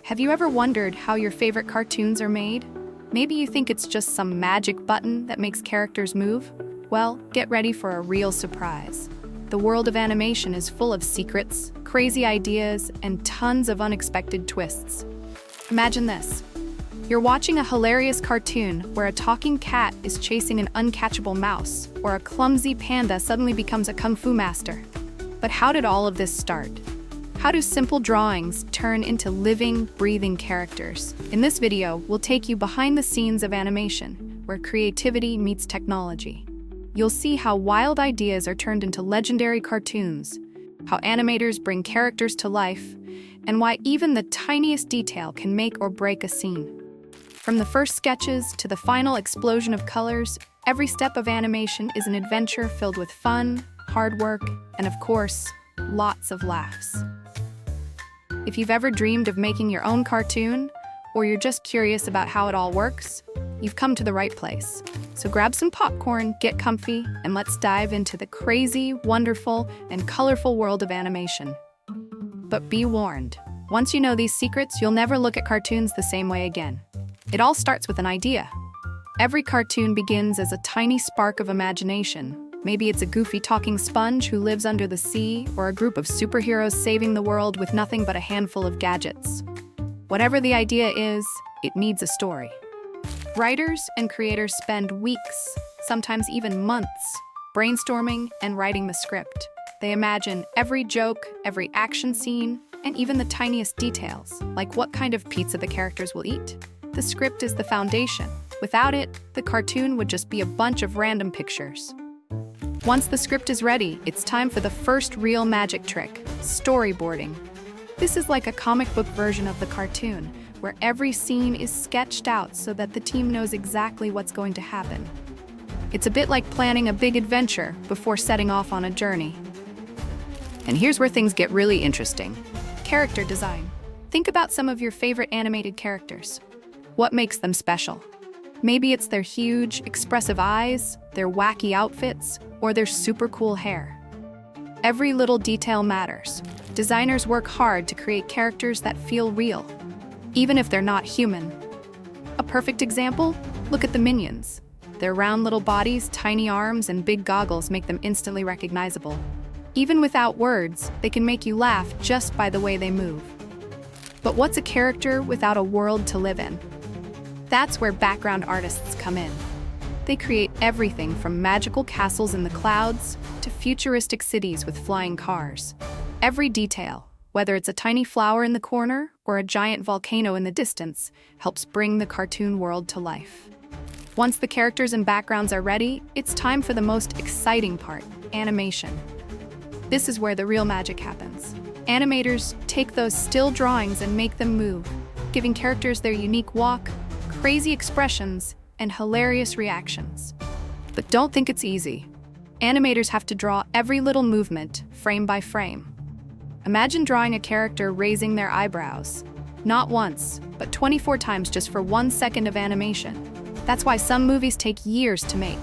Have you ever wondered how your favorite cartoons are made? Maybe you think it's just some magic button that makes characters move? Well, get ready for a real surprise. The world of animation is full of secrets, crazy ideas, and tons of unexpected twists. Imagine this. You're watching a hilarious cartoon where a talking cat is chasing an uncatchable mouse, or a clumsy panda suddenly becomes a kung fu master. But how did all of this start? How do simple drawings turn into living, breathing characters? In this video, we'll take you behind the scenes of animation, where creativity meets technology. You'll see how wild ideas are turned into legendary cartoons, how animators bring characters to life, and why even the tiniest detail can make or break a scene. From the first sketches to the final explosion of colors, every step of animation is an adventure filled with fun, hard work, and of course, lots of laughs. If you've ever dreamed of making your own cartoon, or you're just curious about how it all works, you've come to the right place. So grab some popcorn, get comfy, and let's dive into the crazy, wonderful, and colorful world of animation. But be warned, once you know these secrets, you'll never look at cartoons the same way again. It all starts with an idea. Every cartoon begins as a tiny spark of imagination. Maybe it's a goofy talking sponge who lives under the sea, or a group of superheroes saving the world with nothing but a handful of gadgets. Whatever the idea is, it needs a story. Writers and creators spend weeks, sometimes even months, brainstorming and writing the script. They imagine every joke, every action scene, and even the tiniest details, like what kind of pizza the characters will eat. The script is the foundation. Without it, the cartoon would just be a bunch of random pictures. Once the script is ready, it's time for the first real magic trick, storyboarding. This is like a comic book version of the cartoon, where every scene is sketched out so that the team knows exactly what's going to happen. It's a bit like planning a big adventure before setting off on a journey. And here's where things get really interesting. Character design. Think about some of your favorite animated characters. What makes them special? Maybe it's their huge, expressive eyes, their wacky outfits, or their super cool hair. Every little detail matters. Designers work hard to create characters that feel real, even if they're not human. A perfect example? Look at the Minions. Their round little bodies, tiny arms, and big goggles make them instantly recognizable. Even without words, they can make you laugh just by the way they move. But what's a character without a world to live in? That's where background artists come in. They create everything from magical castles in the clouds to futuristic cities with flying cars. Every detail, whether it's a tiny flower in the corner or a giant volcano in the distance, helps bring the cartoon world to life. Once the characters and backgrounds are ready, it's time for the most exciting part, animation. This is where the real magic happens. Animators take those still drawings and make them move, giving characters their unique walk, crazy expressions, and hilarious reactions. But don't think it's easy. Animators have to draw every little movement, frame by frame. Imagine drawing a character raising their eyebrows. Not once, but 24 times just for 1 second of animation. That's why some movies take years to make.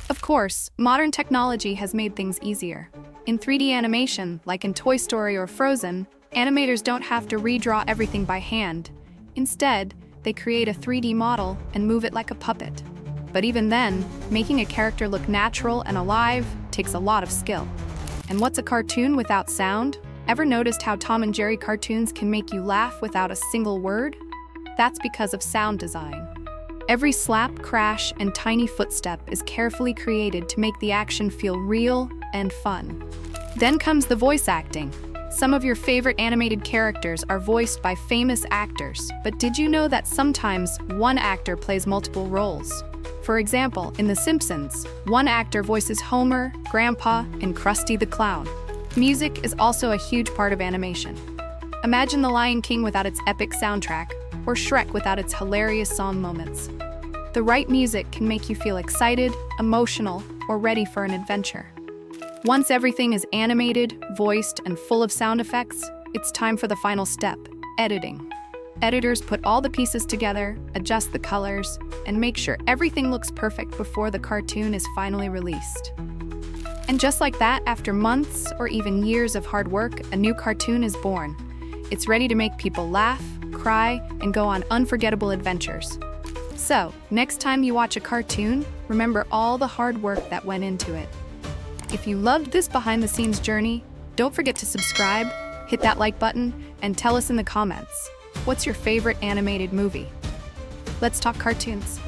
Of course, modern technology has made things easier. In 3D animation, like in Toy Story or Frozen, animators don't have to redraw everything by hand. Instead, they create a 3D model and move it like a puppet. But even then, making a character look natural and alive takes a lot of skill. And what's a cartoon without sound? Ever noticed how Tom and Jerry cartoons can make you laugh without a single word? That's because of sound design. Every slap, crash, and tiny footstep is carefully created to make the action feel real and fun. Then comes the voice acting. Some of your favorite animated characters are voiced by famous actors, but did you know that sometimes one actor plays multiple roles? For example, in The Simpsons, one actor voices Homer, Grandpa, and Krusty the Clown. Music is also a huge part of animation. Imagine The Lion King without its epic soundtrack, or Shrek without its hilarious song moments. The right music can make you feel excited, emotional, or ready for an adventure. Once everything is animated, voiced, and full of sound effects, it's time for the final step, editing. Editors put all the pieces together, adjust the colors, and make sure everything looks perfect before the cartoon is finally released. And just like that, after months or even years of hard work, a new cartoon is born. It's ready to make people laugh, cry, and go on unforgettable adventures. So, next time you watch a cartoon, remember all the hard work that went into it. If you loved this behind-the-scenes journey, don't forget to subscribe, hit that like button, and tell us in the comments, what's your favorite animated movie? Let's talk cartoons.